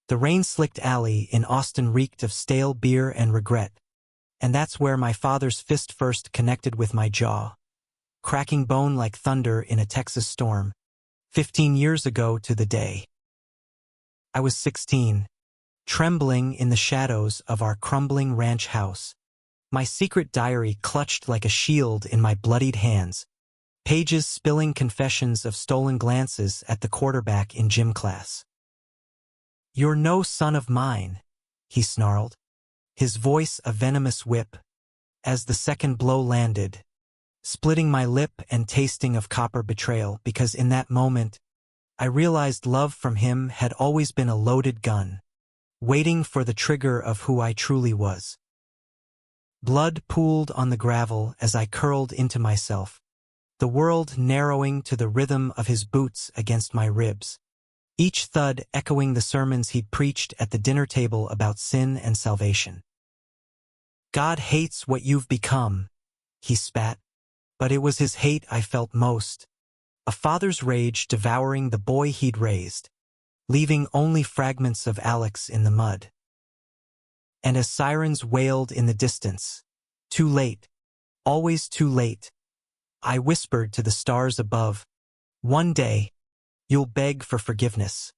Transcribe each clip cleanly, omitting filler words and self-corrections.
The rain-slicked alley in Austin reeked of stale beer and regret, and that's where my father's fist first connected with my jaw, cracking bone like thunder in a Texas storm, 15 years ago to the day. I was 16, trembling in the shadows of our crumbling ranch house, my secret diary clutched like a shield in my bloodied hands, pages spilling confessions of stolen glances at the quarterback in gym class. "You're no son of mine," he snarled, his voice a venomous whip, as the second blow landed, splitting my lip and tasting of copper betrayal because in that moment, I realized love from him had always been a loaded gun, waiting for the trigger of who I truly was. Blood pooled on the gravel as I curled into myself, the world narrowing to the rhythm of his boots against my ribs, each thud echoing the sermons he'd preached at the dinner table about sin and salvation. "God hates what you've become," he spat, but it was his hate I felt most, a father's rage devouring the boy he'd raised, leaving only fragments of Alex in the mud. And as sirens wailed in the distance, "Too late, always too late," I whispered to the stars above, "One day, you'll beg for forgiveness,"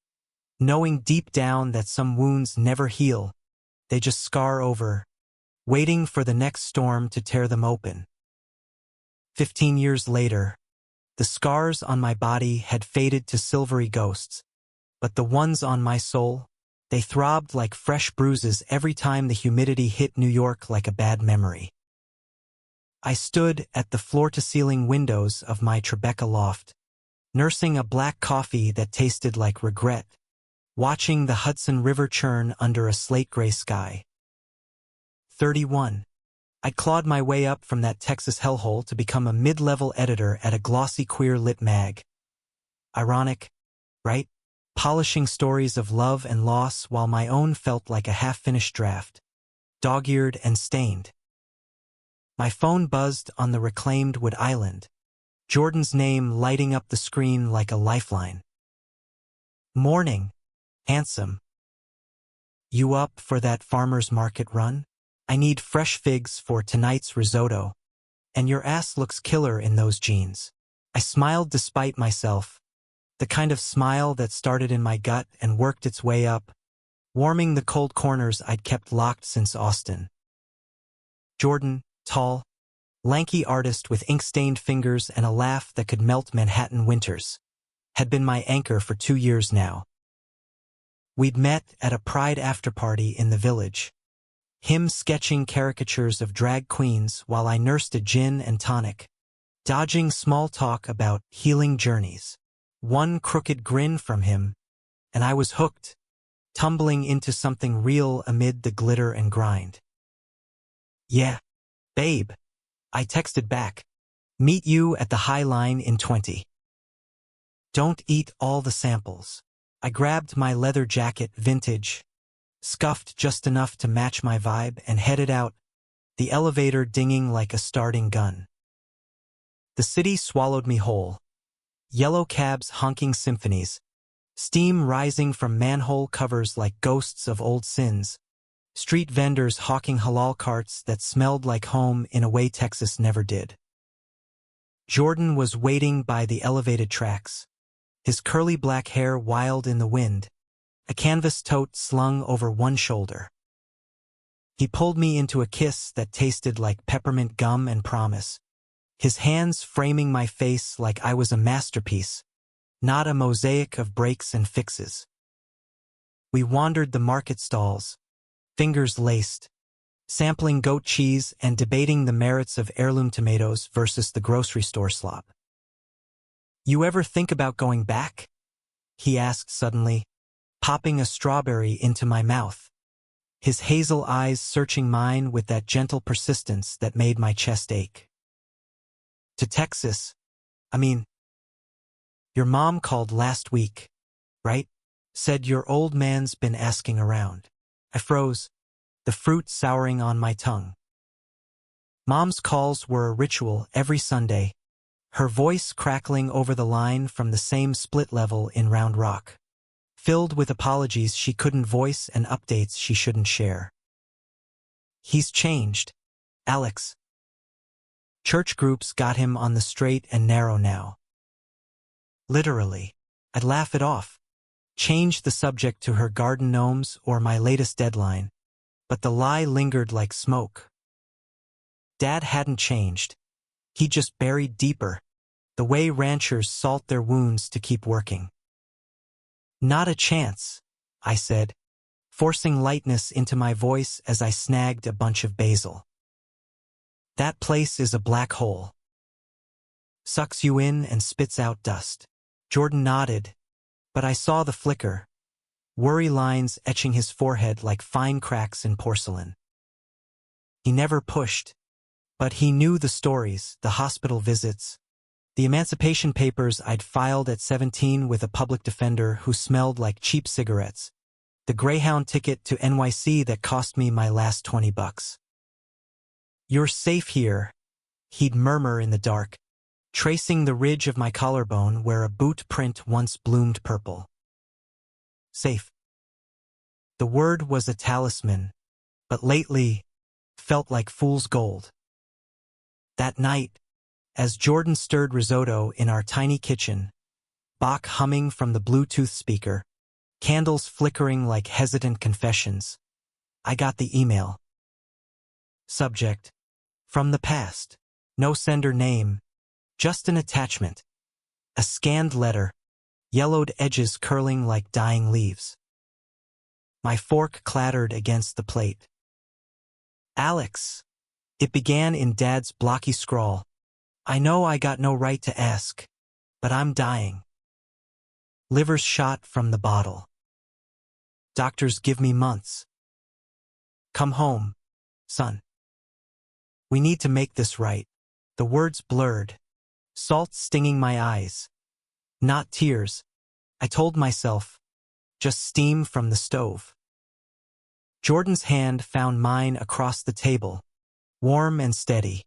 knowing deep down that some wounds never heal, they just scar over, waiting for the next storm to tear them open. 15 years later, the scars on my body had faded to silvery ghosts, but the ones on my soul, they throbbed like fresh bruises every time the humidity hit New York like a bad memory. I stood at the floor-to-ceiling windows of my Tribeca loft, nursing a black coffee that tasted like regret, watching the Hudson River churn under a slate-gray sky. 31. I clawed my way up from that Texas hellhole to become a mid-level editor at a glossy queer-lit mag. Ironic, right? Polishing stories of love and loss while my own felt like a half-finished draft, dog-eared and stained. My phone buzzed on the reclaimed wood island, Jordan's name lighting up the screen like a lifeline. "Morning, handsome. You up for that farmer's market run? I need fresh figs for tonight's risotto, and your ass looks killer in those jeans." I smiled despite myself, the kind of smile that started in my gut and worked its way up, warming the cold corners I'd kept locked since Austin. Jordan, tall, lanky artist with ink-stained fingers and a laugh that could melt Manhattan winters, had been my anchor for 2 years now. We'd met at a pride after-party in the village, him sketching caricatures of drag queens while I nursed a gin and tonic, dodging small talk about healing journeys. One crooked grin from him, and I was hooked, tumbling into something real amid the glitter and grind. "Yeah, babe," I texted back. "Meet you at the High Line in 20. Don't eat all the samples." I grabbed my leather jacket, vintage, scuffed just enough to match my vibe, and headed out, the elevator dinging like a starting gun. The city swallowed me whole. Yellow cabs honking symphonies, steam rising from manhole covers like ghosts of old sins, street vendors hawking halal carts that smelled like home in a way Texas never did. Jordan was waiting by the elevated tracks, his curly black hair wild in the wind, a canvas tote slung over one shoulder. He pulled me into a kiss that tasted like peppermint gum and promise, his hands framing my face like I was a masterpiece, not a mosaic of breaks and fixes. We wandered the market stalls, fingers laced, sampling goat cheese and debating the merits of heirloom tomatoes versus the grocery store slop. "You ever think about going back?" he asked suddenly, popping a strawberry into my mouth, his hazel eyes searching mine with that gentle persistence that made my chest ache. "To Texas? I mean, your mom called last week, right? Said your old man's been asking around." I froze, the fruit souring on my tongue. Mom's calls were a ritual every Sunday, her voice crackling over the line from the same split level in Round Rock. filled with apologies she couldn't voice and updates she shouldn't share. He's changed, Alex. Church groups got him on the straight and narrow now. Literally. I'd laugh it off, change the subject to her garden gnomes or my latest deadline, but the lie lingered like smoke. Dad hadn't changed. He just buried deeper, the way ranchers salt their wounds to keep working. Not a chance, I said, forcing lightness into my voice as I snagged a bunch of basil. That place is a black hole. Sucks you in and spits out dust. Jordan nodded, but I saw the flicker, worry lines etching his forehead like fine cracks in porcelain. He never pushed, but he knew the stories, the hospital visits, the emancipation papers I'd filed at 17 with a public defender who smelled like cheap cigarettes, the Greyhound ticket to NYC that cost me my last $20. You're safe here, he'd murmur in the dark, tracing the ridge of my collarbone where a boot print once bloomed purple. Safe. The word was a talisman, but lately felt like fool's gold. That night, as Jordan stirred risotto in our tiny kitchen, Bach humming from the Bluetooth speaker, candles flickering like hesitant confessions, I got the email. Subject: from the past. No sender name. Just an attachment. A scanned letter, yellowed edges curling like dying leaves. My fork clattered against the plate. Alex. It began in Dad's blocky scrawl. I know I got no right to ask, but I'm dying. Liver's shot from the bottle. Doctors give me months. Come home, son. We need to make this right. The words blurred. Salt stinging my eyes. Not tears, I told myself. Just steam from the stove. Jordan's hand found mine across the table, warm and steady.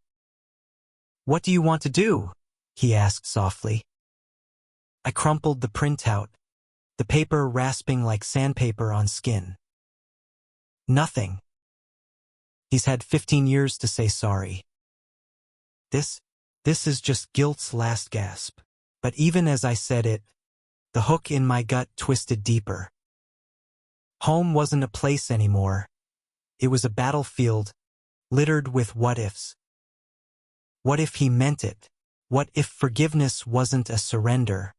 What do you want to do? He asked softly. I crumpled the printout, the paper rasping like sandpaper on skin. Nothing. He's had 15 years to say sorry. This is just guilt's last gasp. But even as I said it, the hook in my gut twisted deeper. Home wasn't a place anymore. It was a battlefield, littered with what-ifs. What if he meant it? What if forgiveness wasn't a surrender,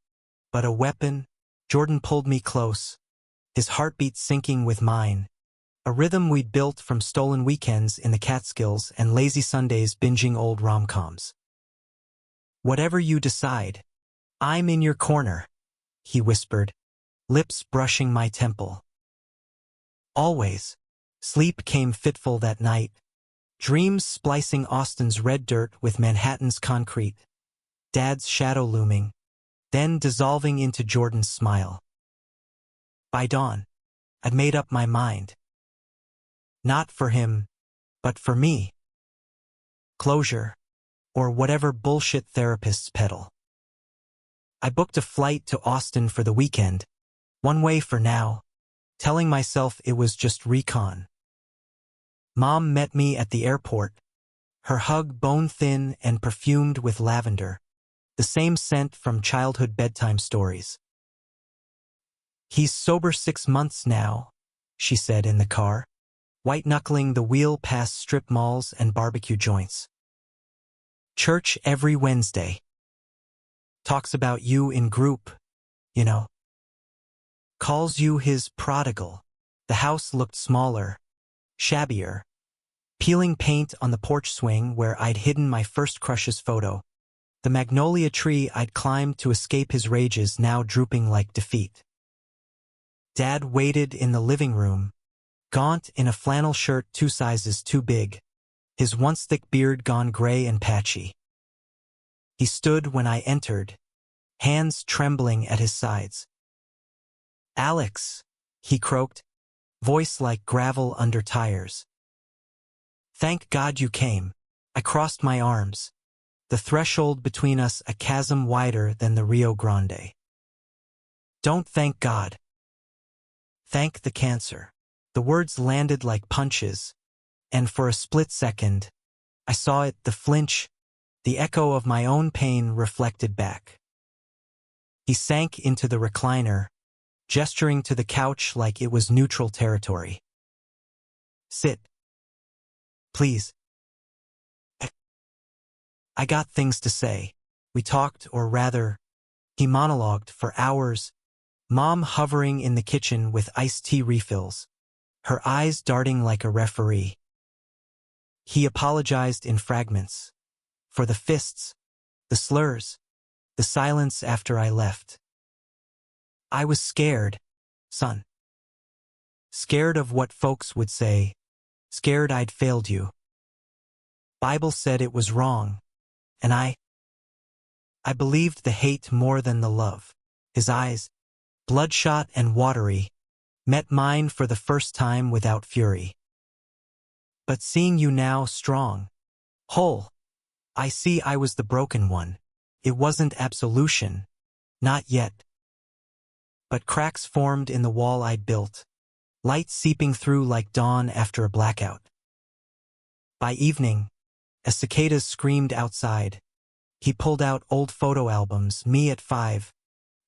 but a weapon? Jordan pulled me close, his heartbeat syncing with mine, a rhythm we'd built from stolen weekends in the Catskills and lazy Sundays binging old rom-coms. Whatever you decide, I'm in your corner, he whispered, lips brushing my temple. Always. Sleep came fitful that night, dreams splicing Austin's red dirt with Manhattan's concrete, Dad's shadow looming, then dissolving into Jordan's smile. By dawn, I'd made up my mind. Not for him, but for me. Closure, or whatever bullshit therapists peddle. I booked a flight to Austin for the weekend, one way for now, telling myself it was just recon. Mom met me at the airport, her hug bone-thin and perfumed with lavender, the same scent from childhood bedtime stories. He's sober 6 months now, she said in the car, white-knuckling the wheel past strip malls and barbecue joints. Church every Wednesday. Talks about you in group, you know. Calls you his prodigal. The house looked smaller, shabbier, peeling paint on the porch swing where I'd hidden my first crush's photo, the magnolia tree I'd climbed to escape his rages now drooping like defeat. Dad waited in the living room, gaunt in a flannel shirt 2 sizes too big, his once thick beard gone gray and patchy. He stood when I entered, hands trembling at his sides. Alex, he croaked, voice like gravel under tires. Thank God you came. I crossed my arms, the threshold between us a chasm wider than the Rio Grande. Don't thank God. Thank the cancer. The words landed like punches, and for a split second, I saw it, the flinch, the echo of my own pain reflected back. He sank into the recliner, gesturing to the couch like it was neutral territory. Sit. Please. I got things to say. We talked, or rather, he monologued for hours, Mom hovering in the kitchen with iced tea refills, her eyes darting like a referee. He apologized in fragments. For the fists, the slurs, the silence after I left. I was scared, son. Scared of what folks would say, scared I'd failed you. Bible said it was wrong, and I believed the hate more than the love. His eyes, bloodshot and watery, met mine for the first time without fury. But seeing you now strong, whole, I see I was the broken one. It wasn't absolution, not yet. But cracks formed in the wall I'd built, light seeping through like dawn after a blackout. By evening, as cicadas screamed outside, he pulled out old photo albums, me at 5,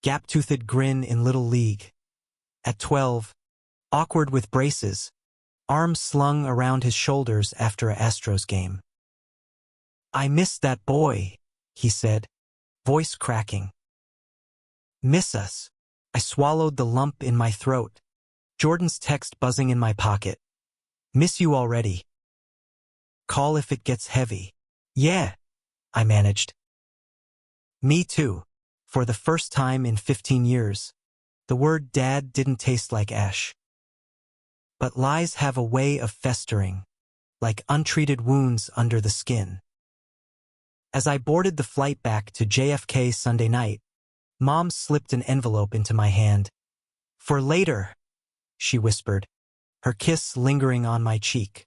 gap-toothed grin in Little League. At 12, awkward with braces, arms slung around his shoulders after a Astros game. I miss that boy, he said, voice cracking. Miss us. I swallowed the lump in my throat, Jordan's text buzzing in my pocket. Miss you already. Call if it gets heavy. Yeah, I managed. Me too. For the first time in 15 years, the word dad didn't taste like ash. But lies have a way of festering, like untreated wounds under the skin. As I boarded the flight back to JFK Sunday night, Mom slipped an envelope into my hand. For later, she whispered, her kiss lingering on my cheek.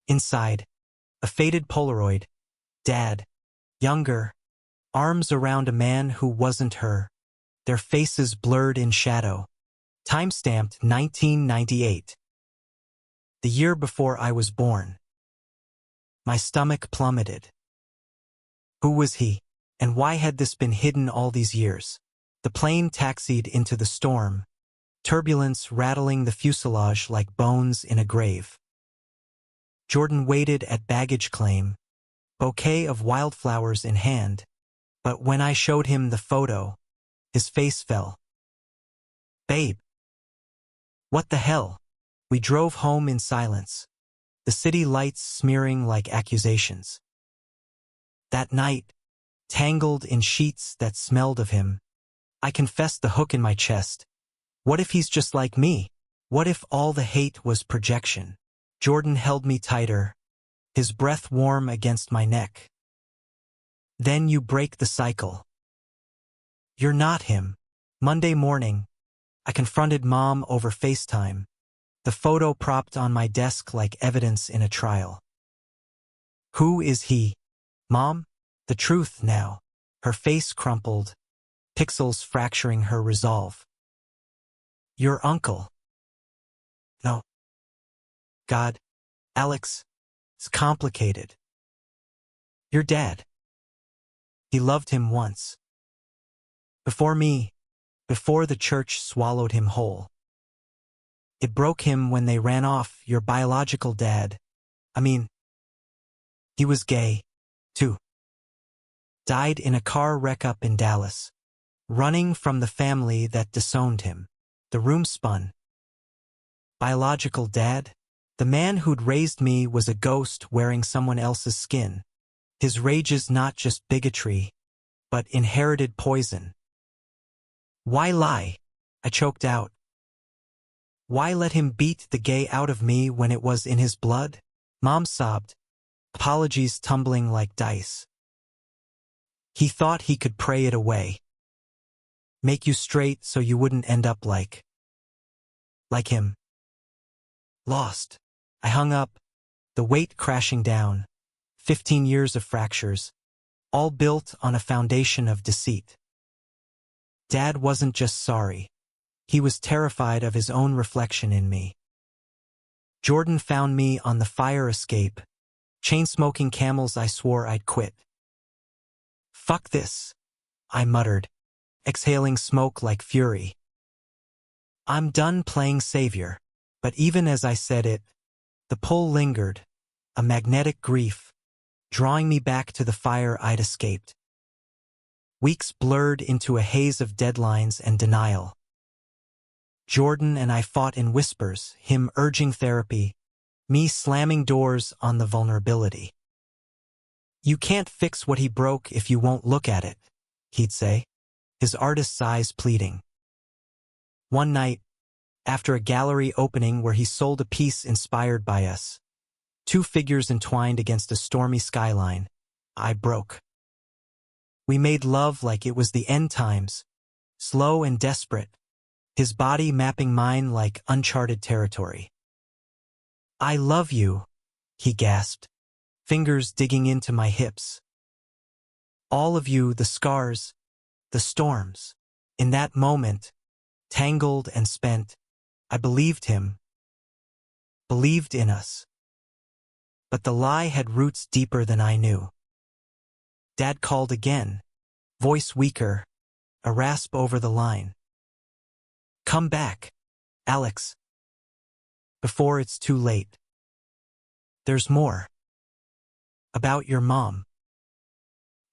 Inside, a faded Polaroid, Dad, younger, arms around a man who wasn't her, their faces blurred in shadow. Time-stamped 1998. The year before I was born. My stomach plummeted. Who was he, and why had this been hidden all these years? The plane taxied into the storm, turbulence rattling the fuselage like bones in a grave. Jordan waited at baggage claim, bouquet of wildflowers in hand, but when I showed him the photo, his face fell. Babe. What the hell? We drove home in silence, the city lights smearing like accusations. That night, tangled in sheets that smelled of him, I confessed the hook in my chest. What if he's just like me? What if all the hate was projection? Jordan held me tighter, his breath warm against my neck. Then you break the cycle. You're not him. Monday morning, I confronted Mom over FaceTime, the photo propped on my desk like evidence in a trial. Who is he? Mom? The truth now. Her face crumpled, pixels fracturing her resolve. Your uncle. No. God. Alex. It's complicated. Your dad. He loved him once. Before me. Before the church swallowed him whole. It broke him when they ran off, your biological dad. I mean, he was gay, too. Died in a car wreck up in Dallas. Running from the family that disowned him. The room spun. Biological dad? The man who'd raised me was a ghost wearing someone else's skin. His rage is not just bigotry, but inherited poison. Why lie? I choked out. Why let him beat the gay out of me when it was in his blood? Mom sobbed, apologies tumbling like dice. He thought he could pray it away. Make you straight so you wouldn't end up like him. Lost. I hung up, the weight crashing down. 15 years of fractures, all built on a foundation of deceit. Dad wasn't just sorry. He was terrified of his own reflection in me. Jordan found me on the fire escape, chain-smoking camels I swore I'd quit. "Fuck this," I muttered, exhaling smoke like fury. "I'm done playing savior." But even as I said it, the pull lingered, a magnetic grief, drawing me back to the fire I'd escaped. Weeks blurred into a haze of deadlines and denial. Jordan and I fought in whispers, him urging therapy, me slamming doors on the vulnerability. "You can't fix what he broke if you won't look at it," he'd say, his artist's eyes pleading. One night, after a gallery opening where he sold a piece inspired by us, two figures entwined against a stormy skyline, I broke. We made love like it was the end times, slow and desperate, his body mapping mine like uncharted territory. "I love you," he gasped, fingers digging into my hips. "All of you, the scars, the storms." In that moment, tangled and spent, I believed him, believed in us. But the lie had roots deeper than I knew. Dad called again, voice weaker, a rasp over the line. "Come back, Alex, before it's too late. There's more. About your mom.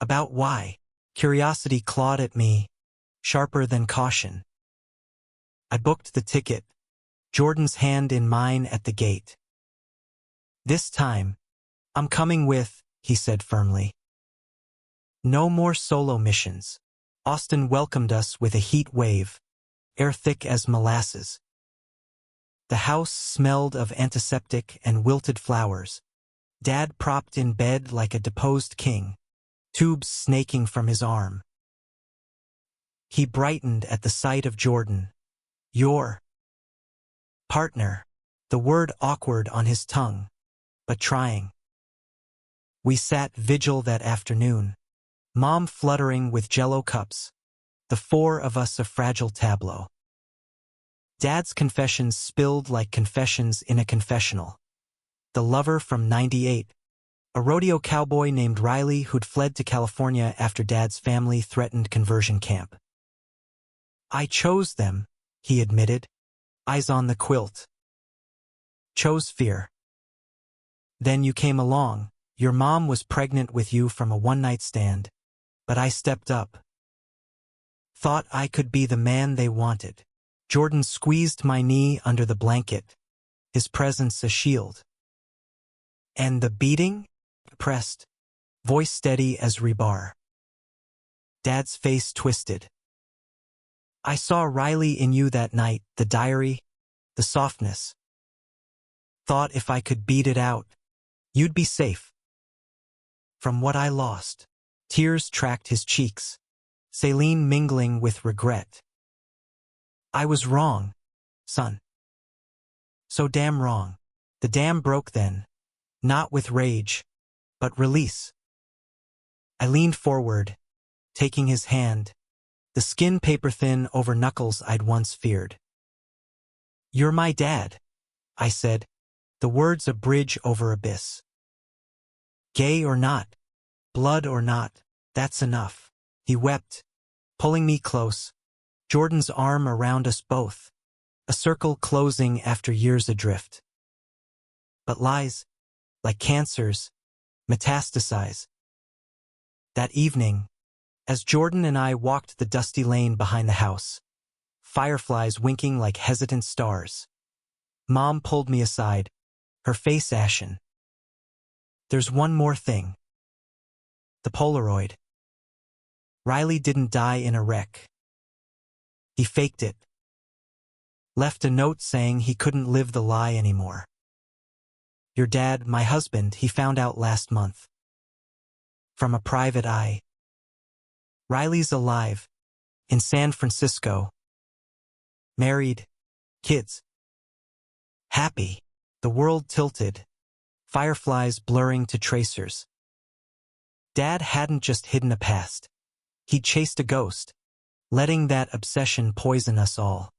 About why." Curiosity clawed at me, sharper than caution. I booked the ticket, Jordan's hand in mine at the gate. "This time, I'm coming with," he said firmly. No more solo missions. Austin welcomed us with a heat wave, air thick as molasses. The house smelled of antiseptic and wilted flowers. Dad propped in bed like a deposed king, tubes snaking from his arm. He brightened at the sight of Jordan. "Your partner," the word awkward on his tongue, but trying. We sat vigil that afternoon, Mom fluttering with Jell-O cups, the four of us a fragile tableau. Dad's confessions spilled like confessions in a confessional. The lover from '98, a rodeo cowboy named Riley who'd fled to California after Dad's family threatened conversion camp. "I chose them," he admitted, eyes on the quilt. "Chose fear. Then you came along. Your mom was pregnant with you from a one-night stand. But I stepped up. Thought I could be the man they wanted." Jordan squeezed my knee under the blanket, his presence a shield. "And the beating?" Pressed, voice steady as rebar. Dad's face twisted. "I saw Riley in you that night, the diary, the softness. Thought if I could beat it out, you'd be safe. From what I lost." Tears tracked his cheeks, saline mingling with regret. "I was wrong, son. So damn wrong." The dam broke then, not with rage, but release. I leaned forward, taking his hand, the skin paper-thin over knuckles I'd once feared. "You're my dad," I said, the words a bridge over abyss. "Gay or not, blood or not, that's enough." He wept, pulling me close, Jordan's arm around us both, a circle closing after years adrift. But lies, like cancers, metastasize. That evening, as Jordan and I walked the dusty lane behind the house, fireflies winking like hesitant stars, Mom pulled me aside, her face ashen. "There's one more thing. The Polaroid. Riley didn't die in a wreck. He faked it. Left a note saying he couldn't live the lie anymore. Your dad, my husband, he found out last month. From a private eye. Riley's alive, in San Francisco. Married, kids. Happy." The world tilted, fireflies blurring to tracers. Dad hadn't just hidden a past. He'd chased a ghost, letting that obsession poison us all.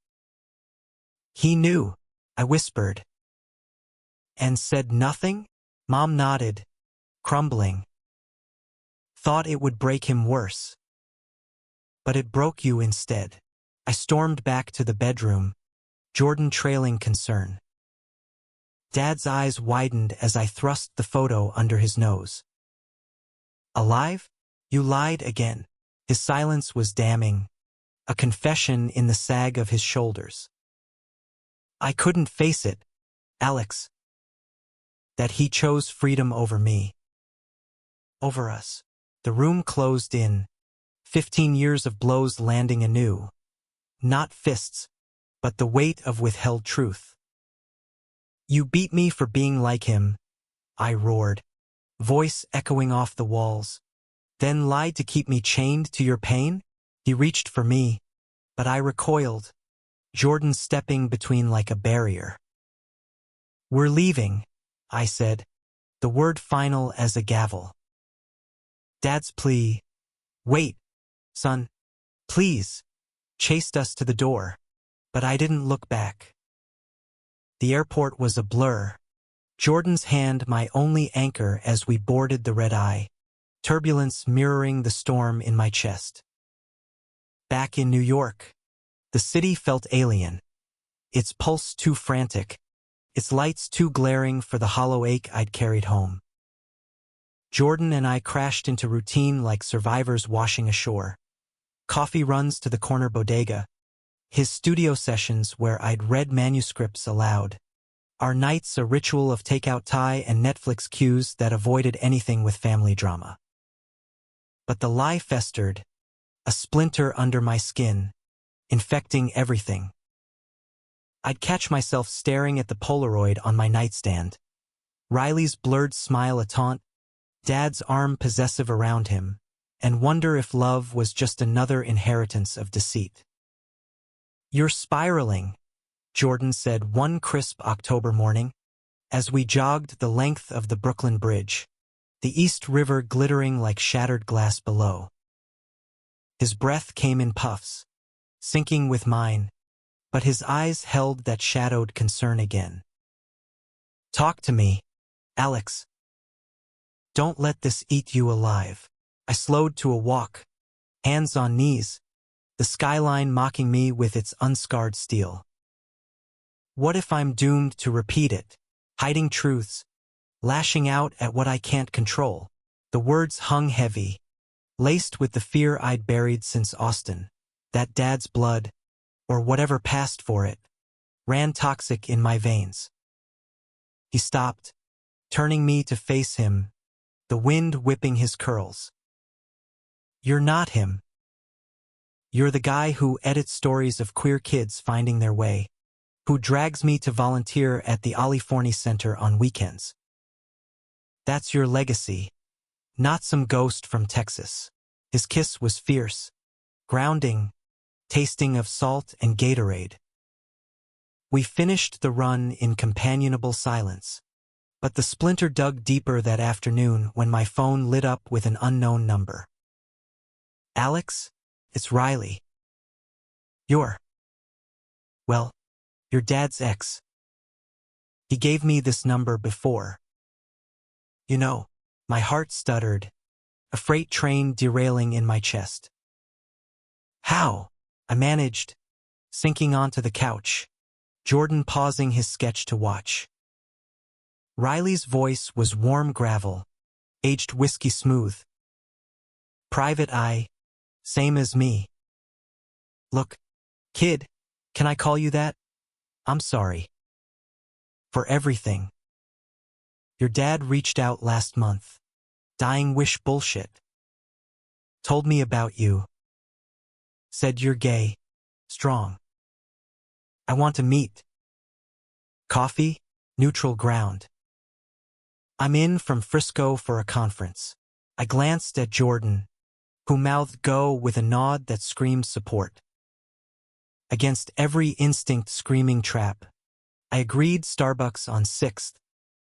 He knew, I whispered. And said nothing? Mom nodded, crumbling. Thought it would break him worse. But it broke you instead. I stormed back to the bedroom, Jordan trailing concern. Dad's eyes widened as I thrust the photo under his nose. Alive? You lied again. His silence was damning, a confession in the sag of his shoulders. I couldn't face it, Alex. That he chose freedom over me. Over us. The room closed in, 15 years of blows landing anew. Not fists, but the weight of withheld truth. You beat me for being like him, I roared, voice echoing off the walls. Then lied to keep me chained to your pain? He reached for me, but I recoiled, Jordan stepping between like a barrier. We're leaving, I said, the word final as a gavel. Dad's plea, wait, son, please, chased us to the door, but I didn't look back. The airport was a blur, Jordan's hand my only anchor as we boarded the red-eye, turbulence mirroring the storm in my chest. Back in New York, the city felt alien, its pulse too frantic, its lights too glaring for the hollow ache I'd carried home. Jordan and I crashed into routine like survivors washing ashore. Coffee runs to the corner bodega, his studio sessions where I'd read manuscripts aloud. Our nights a ritual of takeout Thai and Netflix cues that avoided anything with family drama. But the lie festered, a splinter under my skin, infecting everything. I'd catch myself staring at the Polaroid on my nightstand. Riley's blurred smile a taunt, Dad's arm possessive around him, and wonder if love was just another inheritance of deceit. You're spiraling, Jordan said one crisp October morning, as we jogged the length of the Brooklyn Bridge, the East River glittering like shattered glass below. His breath came in puffs, syncing with mine, but his eyes held that shadowed concern again. Talk to me, Alex. Don't let this eat you alive. I slowed to a walk, hands on knees, the skyline mocking me with its unscarred steel. What if I'm doomed to repeat it, hiding truths, lashing out at what I can't control? The words hung heavy, laced with the fear I'd buried since Austin, that Dad's blood, or whatever passed for it, ran toxic in my veins. He stopped, turning me to face him, the wind whipping his curls. You're not him. You're the guy who edits stories of queer kids finding their way, who drags me to volunteer at the Ali Forney Center on weekends. That's your legacy, not some ghost from Texas. His kiss was fierce, grounding, tasting of salt and Gatorade. We finished the run in companionable silence. But the splinter dug deeper that afternoon when my phone lit up with an unknown number. Alex, it's Riley. You're your dad's ex. He gave me this number before. You know, my heart stuttered, a freight train derailing in my chest. How? I managed, sinking onto the couch, Jordan pausing his sketch to watch. Riley's voice was warm gravel, aged whiskey smooth. Private eye, same as me. Look, kid, can I call you that? I'm sorry. For everything. Your dad reached out last month. Dying wish bullshit. Told me about you. Said you're gay, strong. I want to meet. Coffee, neutral ground. I'm in from Frisco for a conference. I glanced at Jordan, who mouthed go with a nod that screamed support. Against every instinct screaming trap, I agreed. Starbucks on 6th,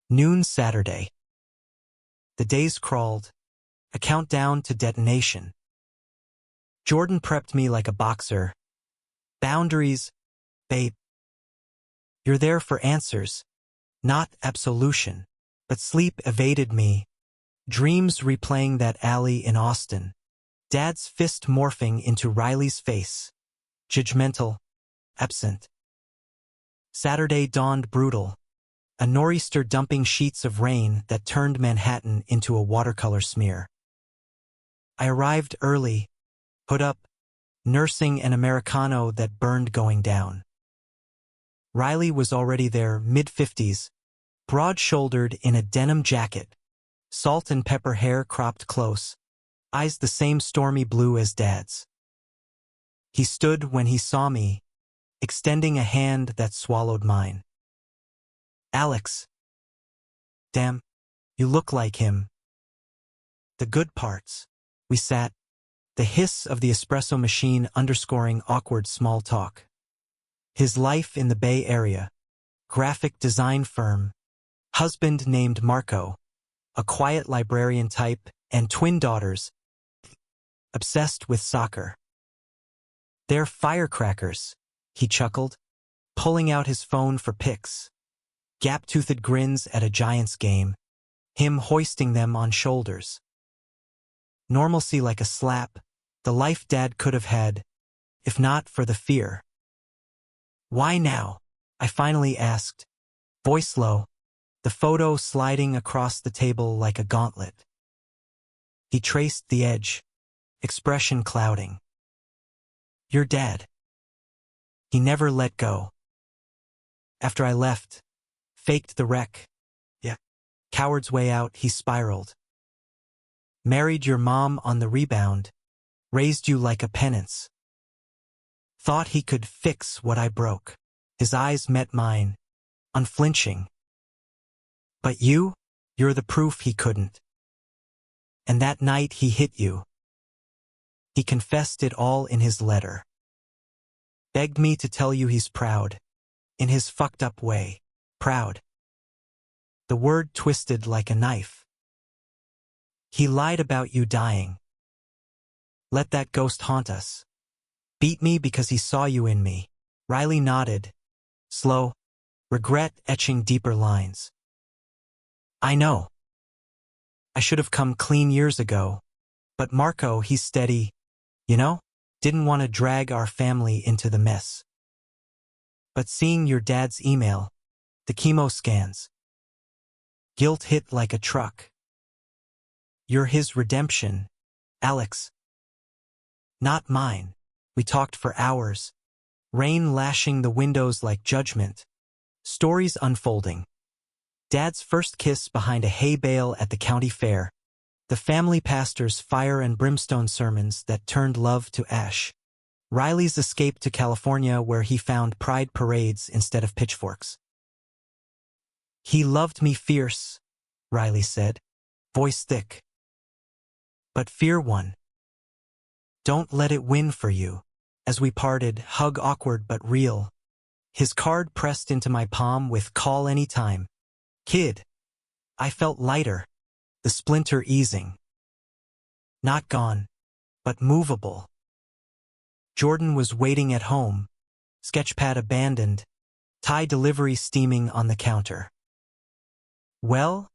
noon Saturday. The days crawled, a countdown to detonation. Jordan prepped me like a boxer. Boundaries, babe. You're there for answers, not absolution. But sleep evaded me, dreams replaying that alley in Austin. Dad's fist morphing into Riley's face. Judgmental, absent. Saturday dawned brutal. A nor'easter dumping sheets of rain that turned Manhattan into a watercolor smear. I arrived early, hood up, nursing an Americano that burned going down. Riley was already there, mid-50s, broad-shouldered in a denim jacket, salt and pepper hair cropped close, eyes the same stormy blue as Dad's. He stood when he saw me, extending a hand that swallowed mine. Alex. Damn, you look like him. The good parts. We sat, the hiss of the espresso machine underscoring awkward small talk. His life in the Bay Area, graphic design firm, husband named Marco, a quiet librarian type, and twin daughters, obsessed with soccer. They're firecrackers, he chuckled, pulling out his phone for pics. Gap-toothed grins at a Giants game, him hoisting them on shoulders. Normalcy like a slap, the life Dad could have had, if not for the fear. Why now? I finally asked, voice low, the photo sliding across the table like a gauntlet. He traced the edge, expression clouding. Your dad. He never let go. After I left, faked the wreck. Yeah. Coward's way out, he spiraled. Married your mom on the rebound, raised you like a penance. Thought he could fix what I broke. His eyes met mine, unflinching. But you're the proof he couldn't. And that night he hit you. He confessed it all in his letter. Begged me to tell you he's proud. In his fucked up way. Proud. The word twisted like a knife. He lied about you dying. Let that ghost haunt us. Beat me because he saw you in me. Riley nodded. Slow. Regret etching deeper lines. I know. I should have come clean years ago. But Marco, he's steady. You know? Didn't want to drag our family into the mess. But seeing your dad's email, the chemo scans. Guilt hit like a truck. You're his redemption, Alex. Not mine. We talked for hours. Rain lashing the windows like judgment. Stories unfolding. Dad's first kiss behind a hay bale at the county fair. The family pastor's fire and brimstone sermons that turned love to ash. Riley's escape to California where he found pride parades instead of pitchforks. He loved me fierce, Riley said, voice thick. But fear won. Don't let it win for you. As we parted, hug awkward but real. His card pressed into my palm with call anytime. Kid. I felt lighter, the splinter easing. Not gone, but movable. Jordan was waiting at home, sketchpad abandoned, Thai delivery steaming on the counter. Well?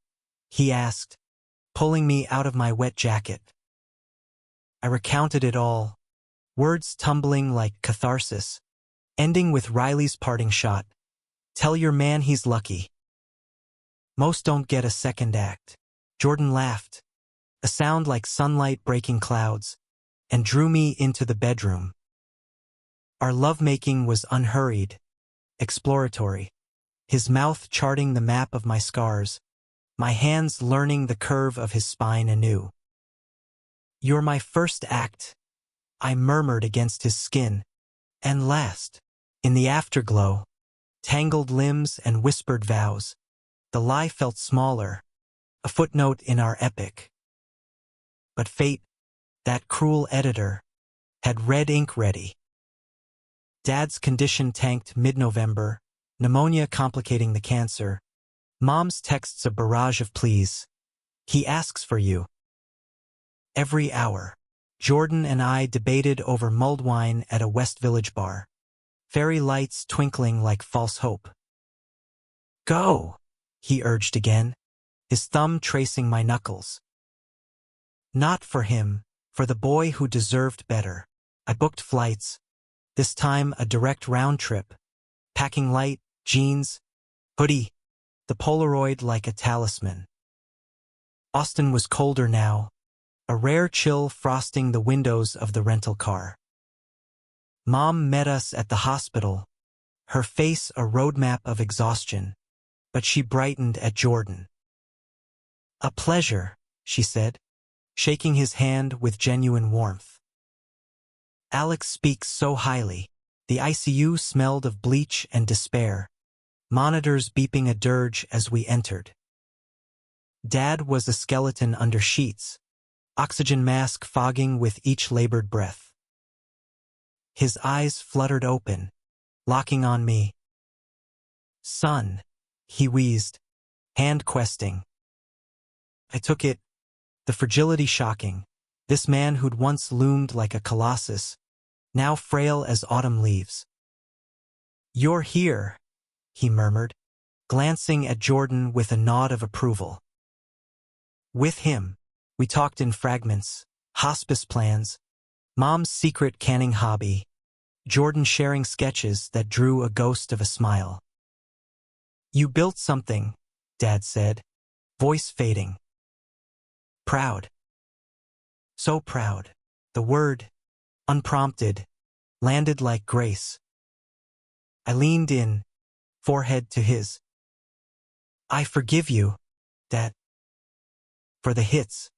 He asked, pulling me out of my wet jacket. I recounted it all, words tumbling like catharsis, ending with Riley's parting shot. Tell your man he's lucky. Most don't get a second act. Jordan laughed, a sound like sunlight breaking clouds, and drew me into the bedroom. Our lovemaking was unhurried, exploratory, his mouth charting the map of my scars, my hands learning the curve of his spine anew. You're my first act, I murmured against his skin, and last, in the afterglow, tangled limbs and whispered vows, the lie felt smaller, a footnote in our epic. But fate, that cruel editor, had red ink ready. Dad's condition tanked mid-November, pneumonia complicating the cancer. Mom's texts a barrage of pleas. He asks for you. Every hour, Jordan and I debated over mulled wine at a West Village bar. Fairy lights twinkling like false hope. Go, he urged again, his thumb tracing my knuckles. Not for him, for the boy who deserved better. I booked flights, this time a direct round trip, packing light, jeans, hoodie, the Polaroid like a talisman. Austin was colder now, a rare chill frosting the windows of the rental car. Mom met us at the hospital, her face a roadmap of exhaustion, but she brightened at Jordan. A pleasure, she said, shaking his hand with genuine warmth. Alex speaks so highly. The ICU smelled of bleach and despair, monitors beeping a dirge as we entered. Dad was a skeleton under sheets, oxygen mask fogging with each labored breath. His eyes fluttered open, locking on me. Son, he wheezed, hand questing. I took it, the fragility shocking, this man who'd once loomed like a colossus, now frail as autumn leaves. You're here, he murmured, glancing at Jordan with a nod of approval. With him, we talked in fragments, hospice plans, Mom's secret canning hobby, Jordan sharing sketches that drew a ghost of a smile. You built something, Dad said, voice fading. Proud. So proud. The word, unprompted, landed like grace. I leaned in, forehead to his. I forgive you, Dad. For the hits.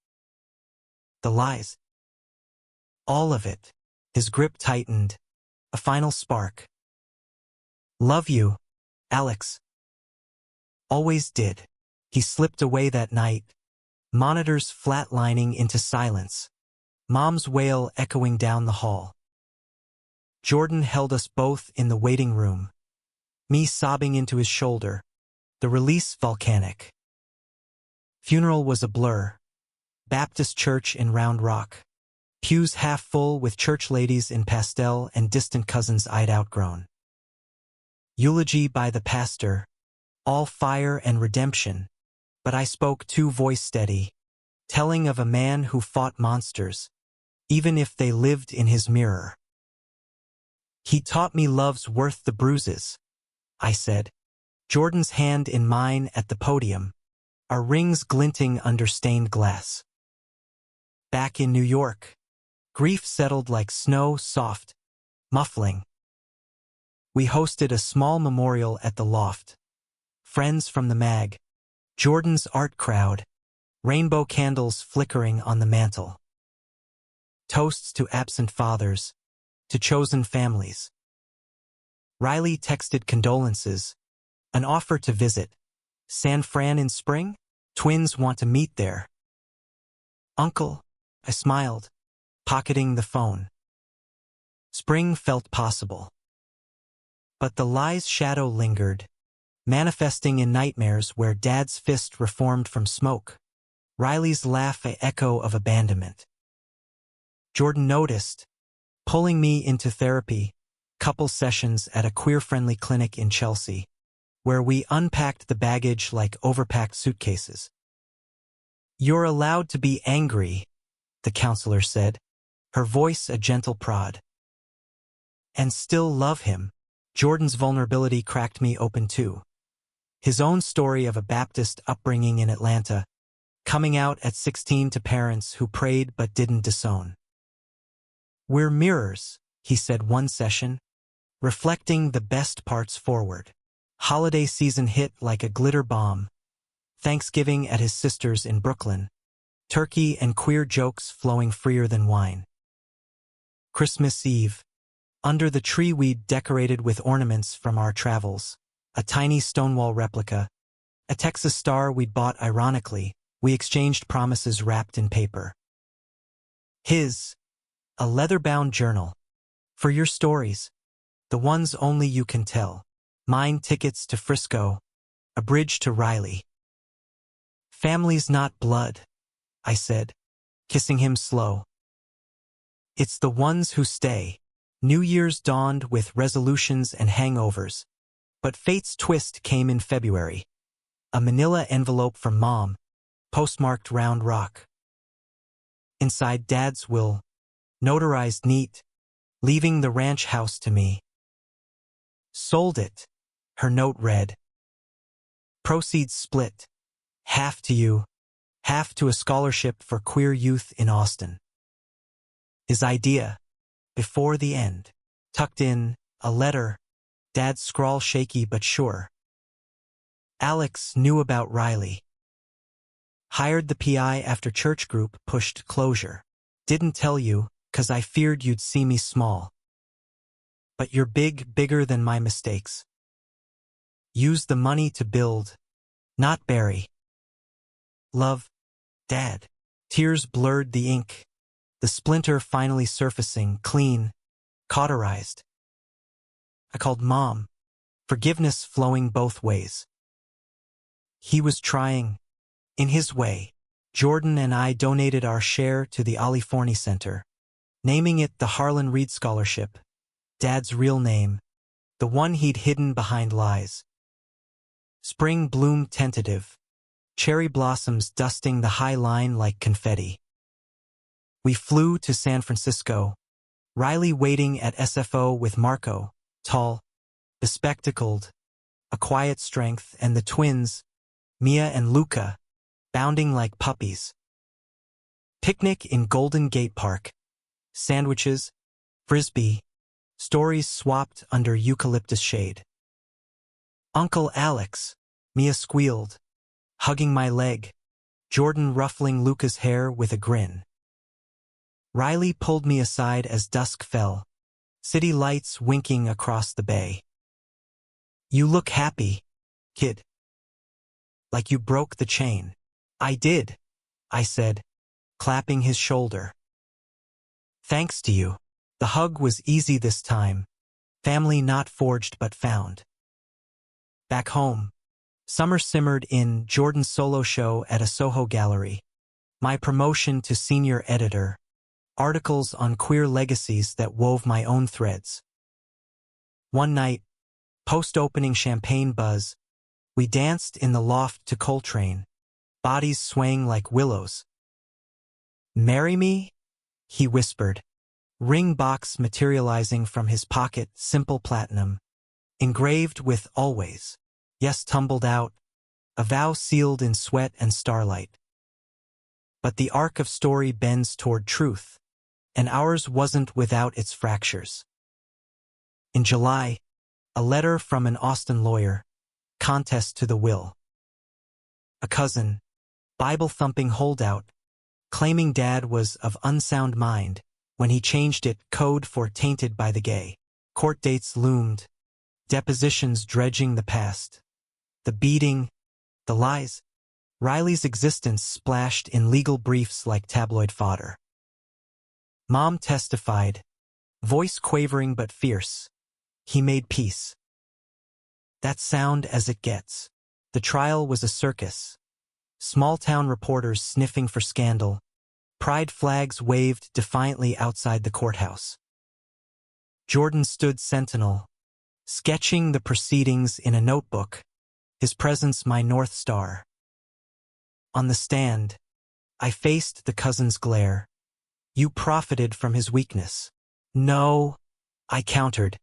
The lies. All of it. His grip tightened. A final spark. Love you, Alex. Always did. He slipped away that night, monitors flatlining into silence, Mom's wail echoing down the hall. Jordan held us both in the waiting room, me sobbing into his shoulder, the release volcanic. Funeral was a blur. Baptist church in Round Rock. Pews half full with church ladies in pastel and distant cousins I'd outgrown. Eulogy by the pastor, all fire and redemption, but I spoke too voice steady, telling of a man who fought monsters, even if they lived in his mirror. He taught me love's worth the bruises, I said, Jordan's hand in mine at the podium, our rings glinting under stained glass. Back in New York, grief settled like snow, soft, muffling. We hosted a small memorial at the loft. Friends from the mag, Jordan's art crowd, rainbow candles flickering on the mantel. Toasts to absent fathers, to chosen families. Riley texted condolences, an offer to visit. San Fran in spring? Twins want to meet there. Uncle, I smiled, pocketing the phone. Spring felt possible. But the lie's shadow lingered, manifesting in nightmares where Dad's fist reformed from smoke, Riley's laugh an echo of abandonment. Jordan noticed, pulling me into therapy, couple sessions at a queer-friendly clinic in Chelsea, where we unpacked the baggage like overpacked suitcases. You're allowed to be angry, the counselor said, her voice a gentle prod. And still love him. Jordan's vulnerability cracked me open too. His own story of a Baptist upbringing in Atlanta, coming out at 16 to parents who prayed but didn't disown. We're mirrors, he said one session, reflecting the best parts forward. Holiday season hit like a glitter bomb. Thanksgiving at his sister's in Brooklyn. Turkey and queer jokes flowing freer than wine. Christmas Eve. Under the tree we'd decorated with ornaments from our travels. A tiny Stonewall replica. A Texas star we'd bought ironically. We exchanged promises wrapped in paper. His. A leather-bound journal. For your stories. The ones only you can tell. Mine tickets to Frisco. A bridge to Riley. Family's not blood, I said, kissing him slow. It's the ones who stay. New Year's dawned with resolutions and hangovers. But fate's twist came in February. A manila envelope from Mom, postmarked Round Rock. Inside Dad's will, notarized neat, leaving the ranch house to me. Sold it, her note read. Proceeds split, half to you, half to a scholarship for queer youth in Austin. His idea, before the end, tucked in, a letter, Dad's scrawl shaky but sure. Alex knew about Riley. Hired the PI after church group pushed closure. Didn't tell you, 'cause I feared you'd see me small. But you're bigger than my mistakes. Use the money to build, not bury. Love, Dad. Tears blurred the ink, the splinter finally surfacing, clean, cauterized. I called Mom, forgiveness flowing both ways. He was trying, in his way. Jordan and I donated our share to the Ali Forney Center, naming it the Harlan Reed Scholarship, Dad's real name, the one he'd hidden behind lies. Spring bloomed tentative, cherry blossoms dusting the high line like confetti. We flew to San Francisco, Riley waiting at SFO with Marco, tall, bespectacled, a quiet strength, and the twins, Mia and Luca, bounding like puppies. Picnic in Golden Gate Park. Sandwiches, frisbee, stories swapped under eucalyptus shade. Uncle Alex, Mia squealed, hugging my leg, Jordan ruffling Luca's hair with a grin. Riley pulled me aside as dusk fell, city lights winking across the bay. You look happy, kid. Like you broke the chain. I did, I said, clapping his shoulder. Thanks to you. The hug was easy this time, family not forged but found. Back home, summer simmered in Jordan's solo show at a Soho gallery, my promotion to senior editor, articles on queer legacies that wove my own threads. One night, post-opening champagne buzz, we danced in the loft to Coltrane, bodies swaying like willows. Marry me? He whispered, ring box materializing from his pocket, simple platinum, engraved with always. Yes tumbled out, a vow sealed in sweat and starlight. But the arc of story bends toward truth, and ours wasn't without its fractures. In July, a letter from an Austin lawyer, contest to the will. A cousin, Bible-thumping holdout, claiming Dad was of unsound mind when he changed it, code for tainted by the gay. Court dates loomed, depositions dredging the past. The beating, the lies, Riley's existence splashed in legal briefs like tabloid fodder. Mom testified, voice quavering but fierce. He made peace. That sound as it gets. The trial was a circus. Small-town reporters sniffing for scandal. Pride flags waved defiantly outside the courthouse. Jordan stood sentinel, sketching the proceedings in a notebook, his presence my North Star. On the stand, I faced the cousin's glare. You profited from his weakness. No, I countered,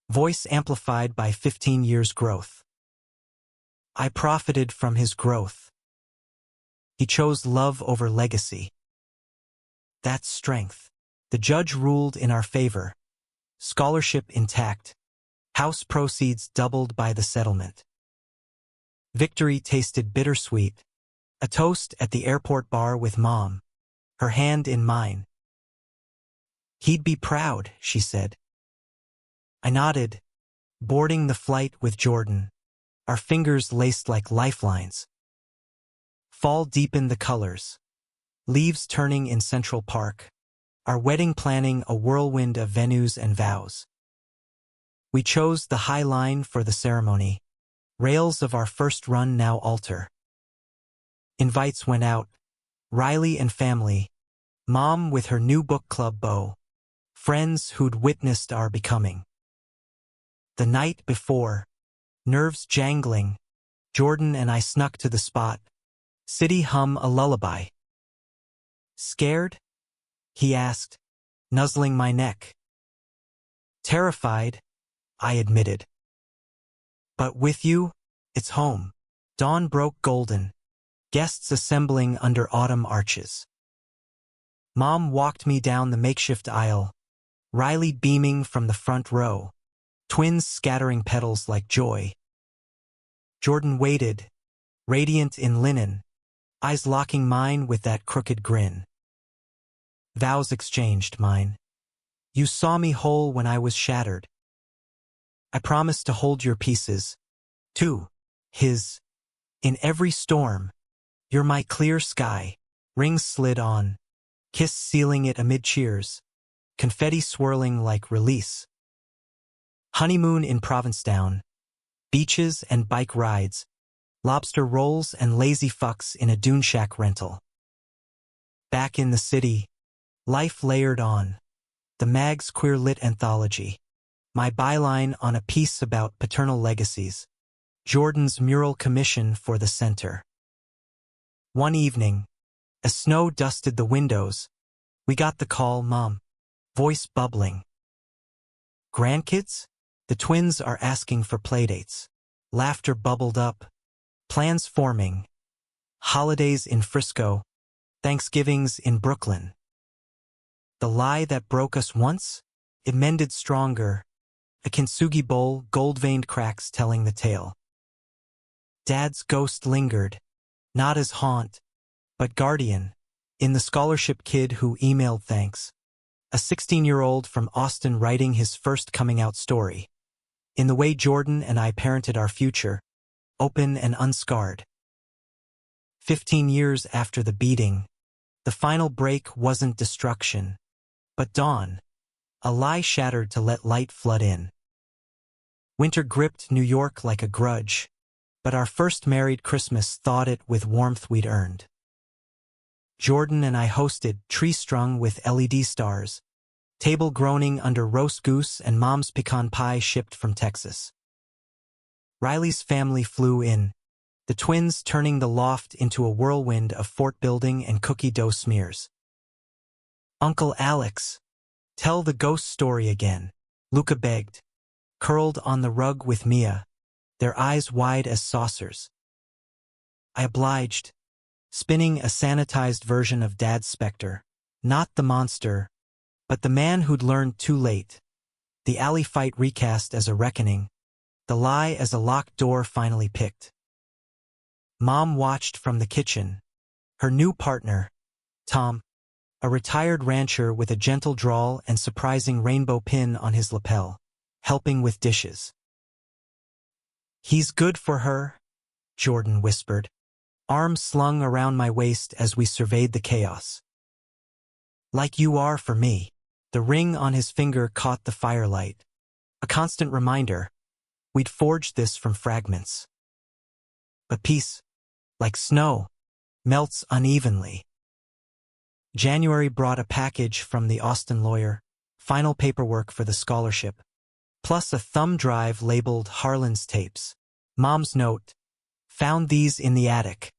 voice amplified by 15 years' growth. I profited from his growth. He chose love over legacy. That's strength. The judge ruled in our favor. Scholarship intact. House proceeds doubled by the settlement. Victory tasted bittersweet. A toast at the airport bar with Mom, her hand in mine. He'd be proud, she said. I nodded, boarding the flight with Jordan, our fingers laced like lifelines. Fall deepened the colors, leaves turning in Central Park, our wedding planning a whirlwind of venues and vows. We chose the High Line for the ceremony, rails of our first run now altar. Invites went out, Riley and family, Mom with her new book club beau, friends who'd witnessed our becoming. The night before, Nerves jangling, Jordan and I snuck to the spot. City hum a lullaby. Scared? He asked, nuzzling my neck. Terrified, I admitted. But with you, it's home. Dawn broke golden, guests assembling under autumn arches. Mom walked me down the makeshift aisle, Riley beaming from the front row, twins scattering petals like joy. Jordan waited, radiant in linen, eyes locking mine with that crooked grin. Vows exchanged mine. You saw me whole when I was shattered. I promised to hold your pieces, too, his. In every storm, you're my clear sky. Rings slid on, kiss sealing it amid cheers, confetti swirling like release. Honeymoon in Provincetown, beaches and bike rides, lobster rolls and lazy fucks in a dune shack rental. Back in the city, life layered on, the mag's queer-lit anthology, my byline on a piece about paternal legacies, Jordan's mural commission for the center. One evening, as snow dusted the windows, we got the call, Mom, voice bubbling. Grandkids? The twins are asking for playdates. Laughter bubbled up, plans forming. Holidays in Frisco, Thanksgivings in Brooklyn. The lie that broke us once, it mended stronger. A kintsugi bowl, gold-veined cracks telling the tale. Dad's ghost lingered, not as haunt, but guardian, in the scholarship kid who emailed thanks. A 16-year-old from Austin writing his first coming-out story. In the way Jordan and I parented our future, open and unscarred. 15 years after the beating, the final break wasn't destruction, but dawn, a lie shattered to let light flood in. Winter gripped New York like a grudge, but our first married Christmas thawed it with warmth we'd earned. Jordan and I hosted, tree strung with LED stars, table groaning under roast goose and Mom's pecan pie shipped from Texas. Riley's family flew in, the twins turning the loft into a whirlwind of fort building and cookie dough smears. Uncle Alex, tell the ghost story again, Luca begged, curled on the rug with Mia, their eyes wide as saucers. I obliged, spinning a sanitized version of Dad's specter, not the monster, but the man who'd learned too late, the alley fight recast as a reckoning, the lie as a locked door finally picked. Mom watched from the kitchen, her new partner, Tom, a retired rancher with a gentle drawl and surprising rainbow pin on his lapel, helping with dishes. He's good for her, Jordan whispered, arm slung around my waist as we surveyed the chaos. Like you are for me. The ring on his finger caught the firelight. A constant reminder, we'd forged this from fragments. But peace, like snow, melts unevenly. January brought a package from the Austin lawyer, final paperwork for the scholarship, plus a thumb drive labeled Harlan's tapes. Mom's note, found these in the attic.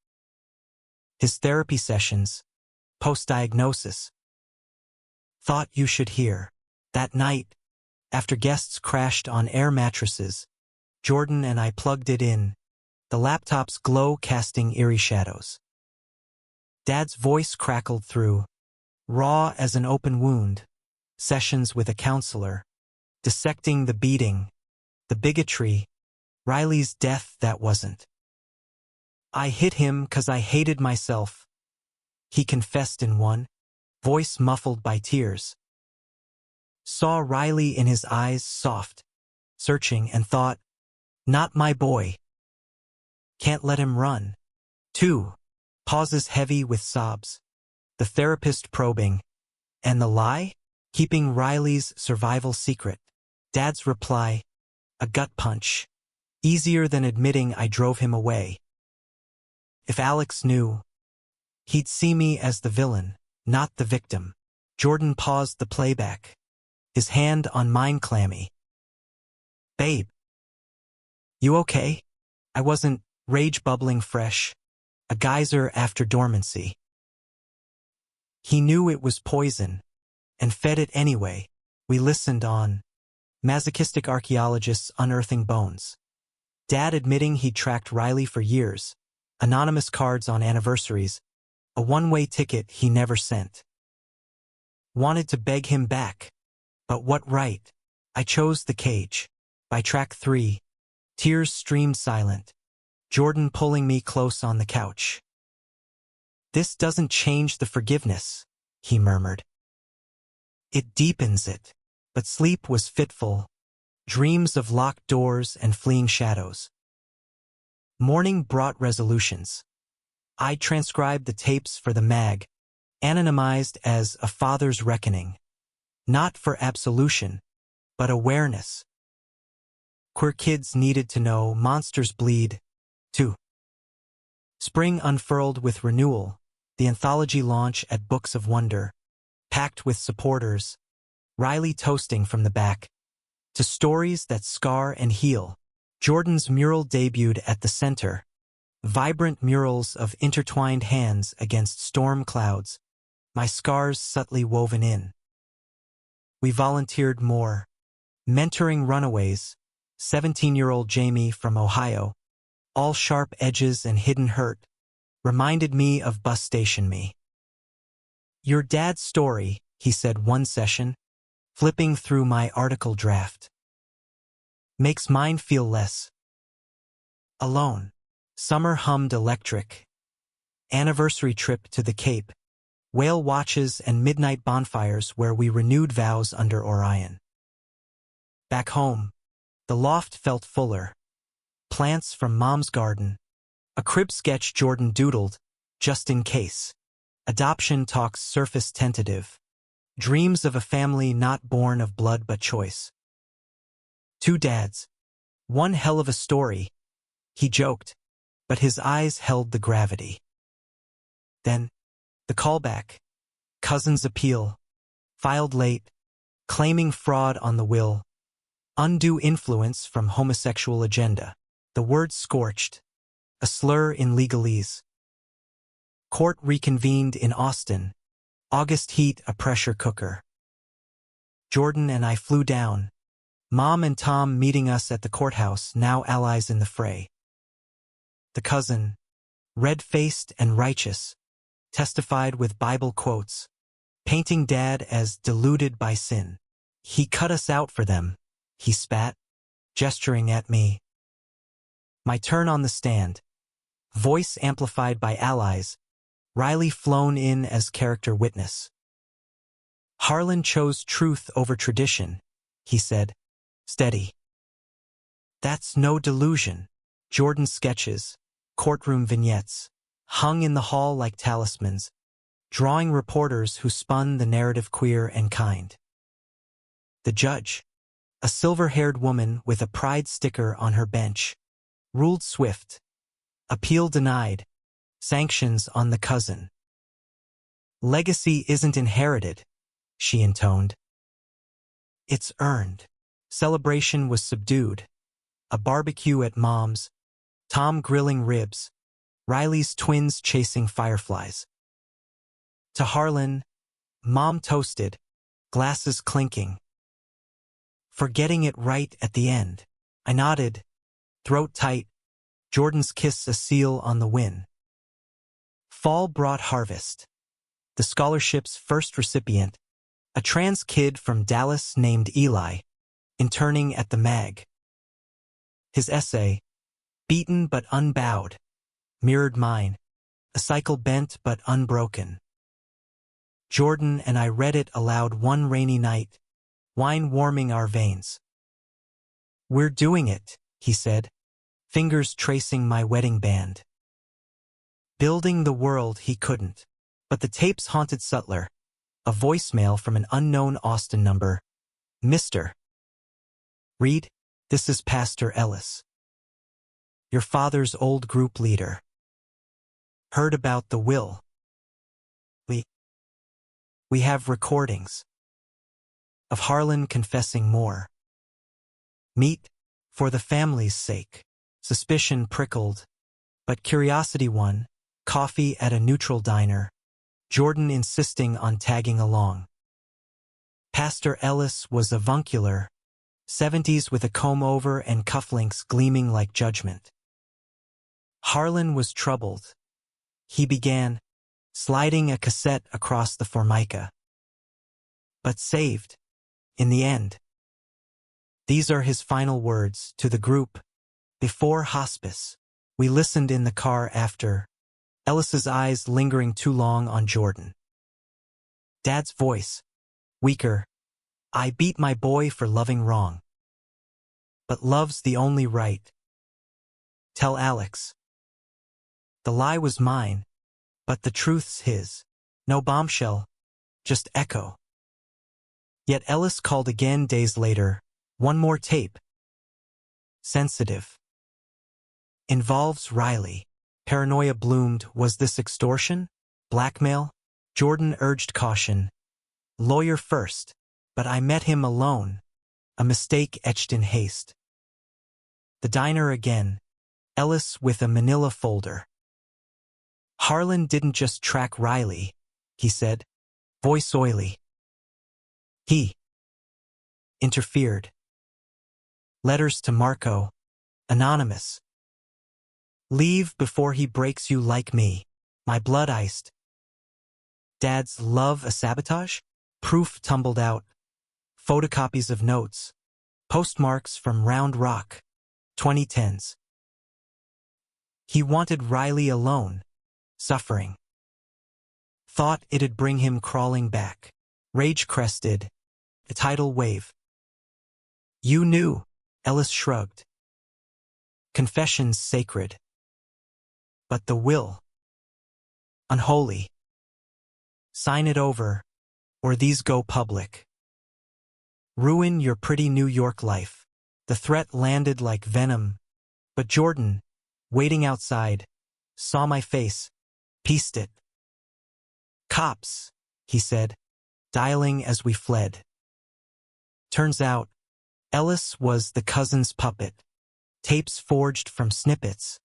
His therapy sessions, post-diagnosis. Thought you should hear. That night, after guests crashed on air mattresses, Jordan and I plugged it in, the laptop's glow casting eerie shadows. Dad's voice crackled through, raw as an open wound, sessions with a counselor, dissecting the beating, the bigotry, Riley's death that wasn't. I hit him 'cause I hated myself, he confessed in one, voice muffled by tears. Saw Riley in his eyes soft, searching, and thought, not my boy. Can't let him run. 2. Pauses heavy with sobs. The therapist probing. And the lie? Keeping Riley's survival secret. Dad's reply, a gut punch. Easier than admitting I drove him away. If Alex knew, he'd see me as the villain, not the victim. Jordan paused the playback, his hand on mine clammy. Babe. You okay? I wasn't rage bubbling fresh, a geyser after dormancy. He knew it was poison, and fed it anyway. We listened on. Masochistic archaeologists unearthing bones. Dad admitting he'd tracked Riley for years. Anonymous cards on anniversaries. A one-way ticket he never sent. Wanted to beg him back. But what right? I chose the cage. By track 3, tears streamed silent. Jordan pulling me close on the couch. This doesn't change the forgiveness, he murmured. It deepens it. But sleep was fitful. Dreams of locked doors and fleeing shadows. Morning brought resolutions. I transcribed the tapes for the mag, anonymized as A Father's Reckoning. Not for absolution, but awareness. Queer kids needed to know monsters bleed, too. Spring unfurled with renewal, the anthology launch at Books of Wonder, packed with supporters, Riley toasting from the back, to stories that scar and heal. Jordan's mural debuted at the center, vibrant murals of intertwined hands against storm clouds, my scars subtly woven in. We volunteered more, mentoring runaways, 17-year-old Jamie from Ohio, all sharp edges and hidden hurt, reminded me of bus station me. Your dad's story, he said one session, flipping through my article draft. Makes mine feel less alone. Summer hummed electric. Anniversary trip to the Cape. Whale watches and midnight bonfires where we renewed vows under Orion. Back home, the loft felt fuller. Plants from Mom's garden. A crib sketch Jordan doodled, just in case. Adoption talks surface tentative. Dreams of a family not born of blood but choice. 2 dads. One hell of a story, he joked, but his eyes held the gravity. Then, the callback. Cousin's appeal. Filed late. Claiming fraud on the will. Undue influence from homosexual agenda. The word scorched. A slur in legalese. Court reconvened in Austin. August heat a pressure cooker. Jordan and I flew down. Mom and Tom meeting us at the courthouse, now allies in the fray. The cousin, red-faced and righteous, testified with Bible quotes, painting Dad as deluded by sin. He cut us out for them, he spat, gesturing at me. My turn on the stand. Voice amplified by allies, Riley flown in as character witness. Harlan chose truth over tradition, he said, steady. That's no delusion. Jordan's sketches, courtroom vignettes, hung in the hall like talismans, drawing reporters who spun the narrative queer and kind. The judge, a silver-haired woman with a pride sticker on her bench, ruled swift. Appeal denied. Sanctions on the cousin. Legacy isn't inherited, she intoned. It's earned. Celebration was subdued. A barbecue at Mom's, Tom grilling ribs, Riley's twins chasing fireflies. To Harlan, Mom toasted, glasses clinking. For getting it right at the end. I nodded, throat tight, Jordan's kiss a seal on the win. Fall brought harvest. The scholarship's first recipient, a trans kid from Dallas named Eli, interning at the mag. His essay, beaten but unbowed, mirrored mine, a cycle bent but unbroken. Jordan and I read it aloud one rainy night, wine warming our veins. We're doing it, he said, fingers tracing my wedding band. Building the world he couldn't. But the tapes haunted Sutler, a voicemail from an unknown Austin number. Mr. Reed, this is Pastor Ellis. Your father's old group leader. Heard about the will. We have recordings of Harlan confessing more. Meet, for the family's sake. Suspicion prickled, but curiosity won. Coffee at a neutral diner. Jordan insisting on tagging along. Pastor Ellis was avuncular, 70s with a comb-over and cufflinks gleaming like judgment. Harlan was troubled. He began, sliding a cassette across the formica. But saved, in the end. These are his final words to the group. Before hospice, we listened in the car after, Ellis's eyes lingering too long on Jordan. Dad's voice, weaker. I beat my boy for loving wrong. But love's the only right. Tell Alex. The lie was mine, but the truth's his. No bombshell, just echo. Yet Ellis called again days later. One more tape. Sensitive. Involves Riley. Paranoia bloomed. Was this extortion? Blackmail? Jordan urged caution. Lawyer first. But I met him alone. A mistake etched in haste. The diner again. Ellis with a manila folder. Harlan didn't just track Riley, he said, voice oily. He interfered. Letters to Marco. Anonymous. Leave before he breaks you like me. My blood iced. Dad's love a sabotage? Proof tumbled out. Photocopies of notes. Postmarks from Round Rock. 2010s. He wanted Riley alone. Suffering. Thought it'd bring him crawling back. Rage crested. A tidal wave. You knew. Ellis shrugged. Confession's sacred. But the will. Unholy. Sign it over, or these go public. Ruin your pretty New York life. The threat landed like venom, but Jordan, waiting outside, saw my face, pieced it. Cops, he said, dialing as we fled. Turns out, Ellis was the cousin's puppet. Tapes forged from snippets.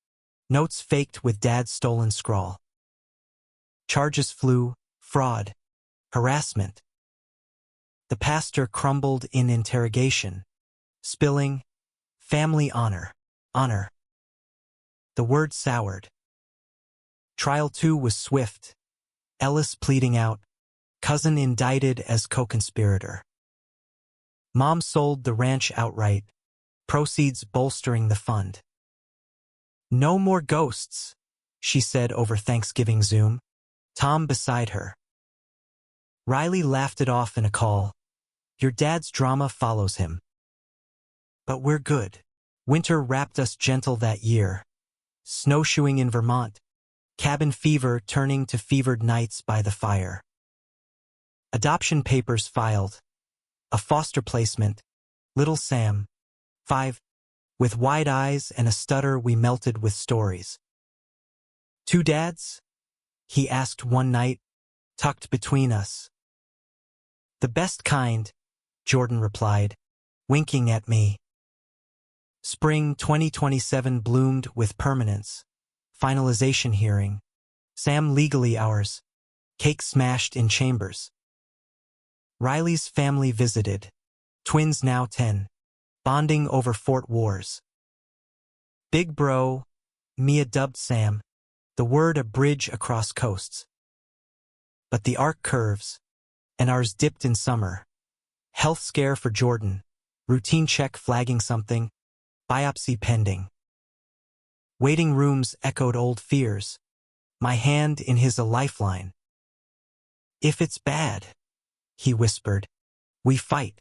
Notes faked with Dad's stolen scrawl. Charges flew, fraud, harassment. The pastor crumbled in interrogation, spilling, family honor, honor. The word soured. Trial 2 was swift. Ellis pleading out, cousin indicted as co-conspirator. Mom sold the ranch outright, proceeds bolstering the fund. No more ghosts, she said over Thanksgiving Zoom, Tom beside her. Riley laughed it off in a call. Your dad's drama follows him. But we're good. Winter wrapped us gentle that year. Snowshoeing in Vermont. Cabin fever turning to fevered nights by the fire. Adoption papers filed. A foster placement. Little Sam. 5. With wide eyes and a stutter we melted with stories. 2 dads? He asked one night, tucked between us. The best kind, Jordan replied, winking at me. Spring 2027 bloomed with permanence. Finalization hearing. Sam legally ours. Cake smashed in chambers. Riley's family visited. Twins now 10. Bonding over Fort Wars. Big bro, Mia dubbed Sam. The word a bridge across coasts. But the arc curves, and ours dipped in summer. Health scare for Jordan. Routine check flagging something. Biopsy pending. Waiting rooms echoed old fears. My hand in his a lifeline. If it's bad, he whispered, we fight.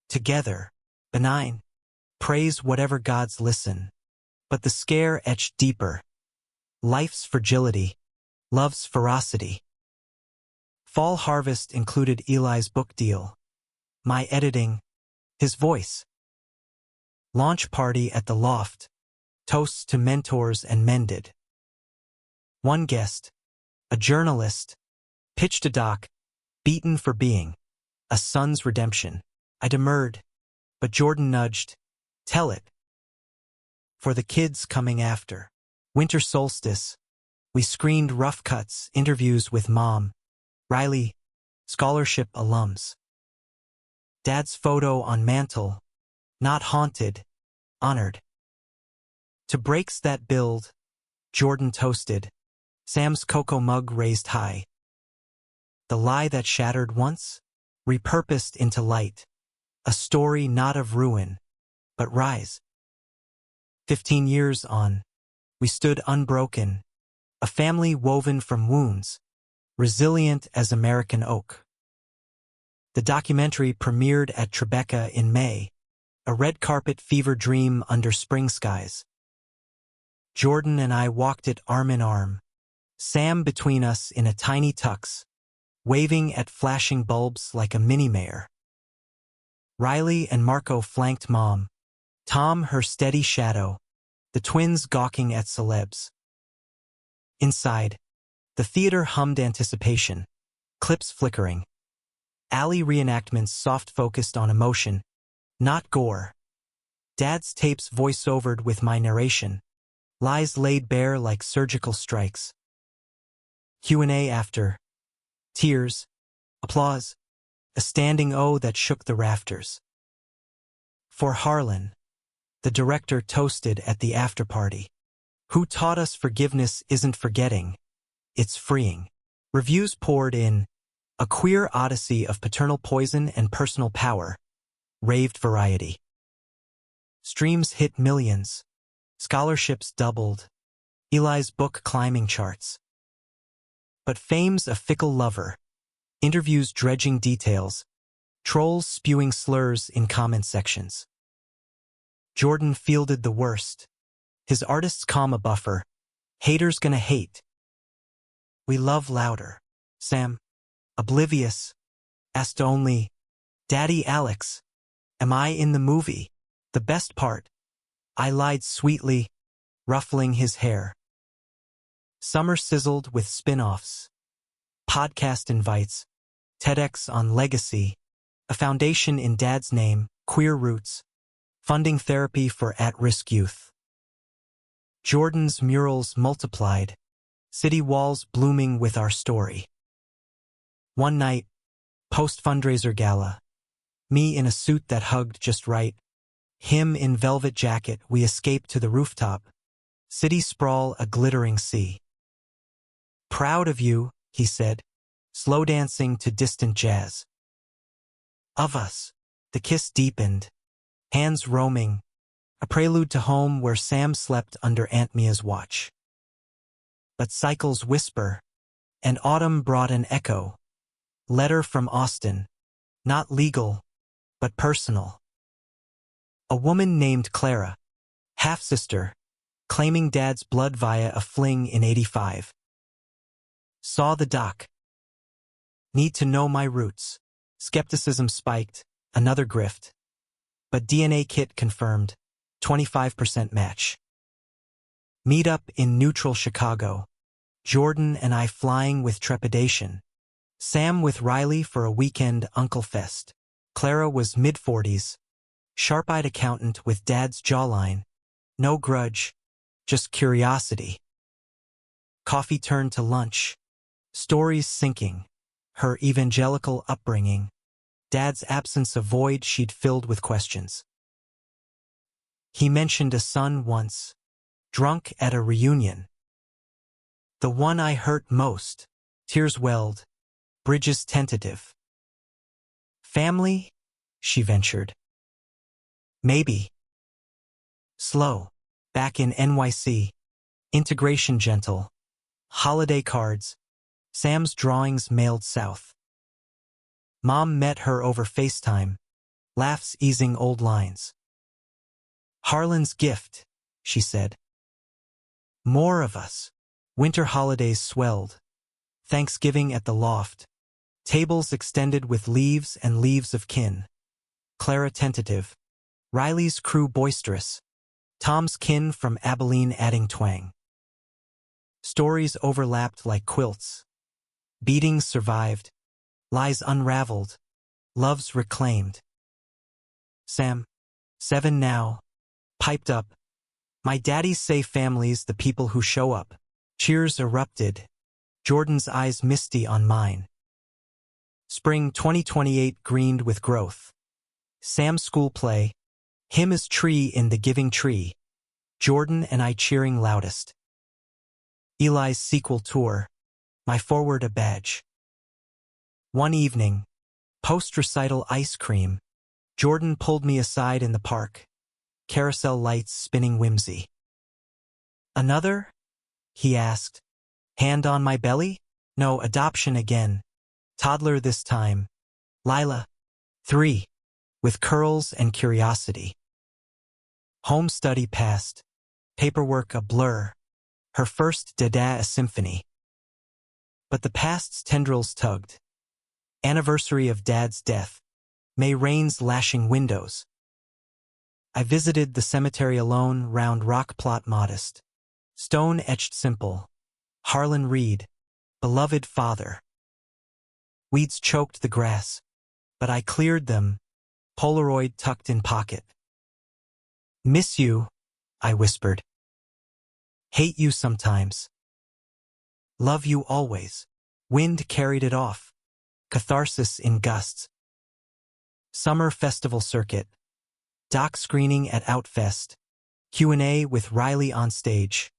Together, benign. Praise whatever gods listen. But the scare etched deeper. Life's fragility. Love's ferocity. Fall harvest included Eli's book deal. My editing. His voice. Launch party at the loft. Toasts to mentors and mended. One guest, a journalist, pitched a doc, beaten for being, a son's redemption. I demurred, but Jordan nudged, tell it. For the kids coming after. Winter solstice. We screened rough cuts, interviews with Mom, Riley, scholarship alums. Dad's photo on mantle. Not haunted, honored. To breaks that build, Jordan toasted. Sam's cocoa mug raised high. The lie that shattered once, repurposed into light. A story not of ruin, but rise. 15 years on, we stood unbroken, a family woven from wounds, resilient as American oak. The documentary premiered at Tribeca in May, a red carpet fever dream under spring skies. Jordan and I walked it arm in arm, Sam between us in a tiny tux, waving at flashing bulbs like a mini-mayor. Riley and Marco flanked Mom, Tom her steady shadow, the twins gawking at celebs. Inside, the theater hummed anticipation, clips flickering. Alley reenactments soft-focused on emotion, not gore. Dad's tapes voice-overed with my narration, lies laid bare like surgical strikes. Q&A after. Tears, applause, a standing O that shook the rafters. For Harlan, the director toasted at the after-party. Who taught us forgiveness isn't forgetting, it's freeing. Reviews poured in, a queer odyssey of paternal poison and personal power, raved variety. Streams hit millions, scholarships doubled, Eli's book climbing charts. But fame's a fickle lover, interviews dredging details, trolls spewing slurs in comment sections. Jordan fielded the worst, his artist's comma buffer, haters gonna hate. We love louder, Sam, oblivious, asked only, Daddy Alex, am I in the movie? The best part, I lied sweetly, ruffling his hair. Summer sizzled with spin-offs, podcast invites, TEDx on legacy, a foundation in Dad's name, queer roots, funding therapy for at-risk youth. Jordan's murals multiplied, city walls blooming with our story. One night, post-fundraiser gala, me in a suit that hugged just right, him in velvet jacket, we escaped to the rooftop, city sprawl a glittering sea. Proud of you, he said, slow dancing to distant jazz. Of us, the kiss deepened, hands roaming, a prelude to home where Sam slept under Aunt Mia's watch. But cycles whisper, and autumn brought an echo. Letter from Austin, not legal, but personal. A woman named Clara, half-sister, claiming Dad's blood via a fling in '85. Saw the doc. Need to know my roots. Skepticism spiked, another grift. But DNA kit confirmed, 25% match. Meet up in neutral Chicago. Jordan and I flying with trepidation. Sam with Riley for a weekend Uncle Fest. Clara was mid-40s, sharp-eyed accountant with Dad's jawline. No grudge, just curiosity. Coffee turned to lunch. Stories sinking. Her evangelical upbringing. Dad's absence a void she'd filled with questions. He mentioned a son once, drunk at a reunion. The one I hurt most, tears welled, bridges tentative. Family? She ventured. Maybe. Slow, back in NYC, integration gentle, holiday cards, Sam's drawings mailed south. Mom met her over FaceTime, laughs easing old lines. Harlan's gift, she said. More of us. Winter holidays swelled. Thanksgiving at the loft. Tables extended with leaves and leaves of kin. Clara tentative. Riley's crew boisterous. Tom's kin from Abilene adding twang. Stories overlapped like quilts. Beatings survived. Lies unraveled. Loves reclaimed. Sam, 7 now, piped up. My daddies say family's the people who show up. Cheers erupted. Jordan's eyes misty on mine. Spring 2028 greened with growth. Sam's school play. Him as tree in the giving tree. Jordan and I cheering loudest. Eli's sequel tour. My forward a badge. One evening, post-recital ice cream. Jordan pulled me aside in the park. Carousel lights spinning whimsy. Another? He asked. Hand on my belly? No, adoption again. Toddler this time. Lila. 3. With curls and curiosity. Home study passed. Paperwork a blur. Her first dada a symphony. But the past's tendrils tugged. Anniversary of Dad's death. May rains lashing windows. I visited the cemetery alone, round rock plot modest. Stone etched simple. Harlan Reed. Beloved father. Weeds choked the grass. But I cleared them. Polaroid tucked in pocket. Miss you, I whispered. Hate you sometimes. Love you always. Wind carried it off. Catharsis in gusts. Summer festival circuit. Doc screening at Outfest. Q&A with Riley on stage.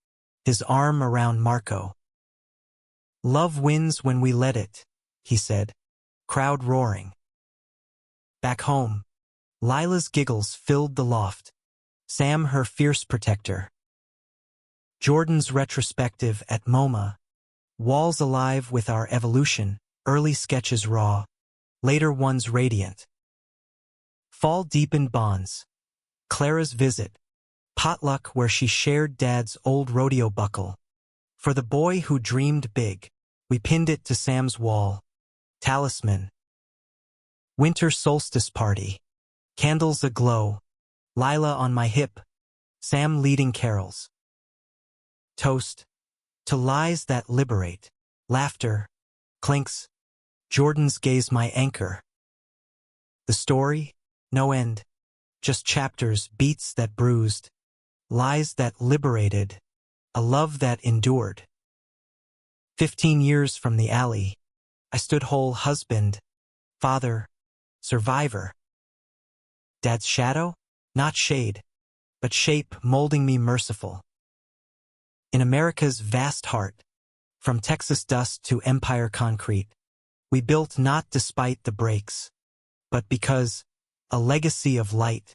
His arm around Marco. Love wins when we let it, he said. Crowd roaring. Back home, Lila's giggles filled the loft. Sam her fierce protector. Jordan's retrospective at MoMA. Walls alive with our evolution, early sketches raw, later ones radiant. Fall deepened bonds. Clara's visit. Potluck where she shared Dad's old rodeo buckle. For the boy who dreamed big, we pinned it to Sam's wall. Talisman. Winter solstice party. Candles aglow. Lila on my hip. Sam leading carols. Toast. To lies that liberate. Laughter. Clinks. Jordan's gaze my anchor. The story? No end. Just chapters, beats that bruised. Lies that liberated. A love that endured. 15 years from the alley. I stood whole husband. Father. Survivor. Dad's shadow? Not shade. But shape molding me merciful. In America's vast heart, from Texas dust to empire concrete, we built not despite the breaks, but because a legacy of light,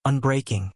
unbreaking,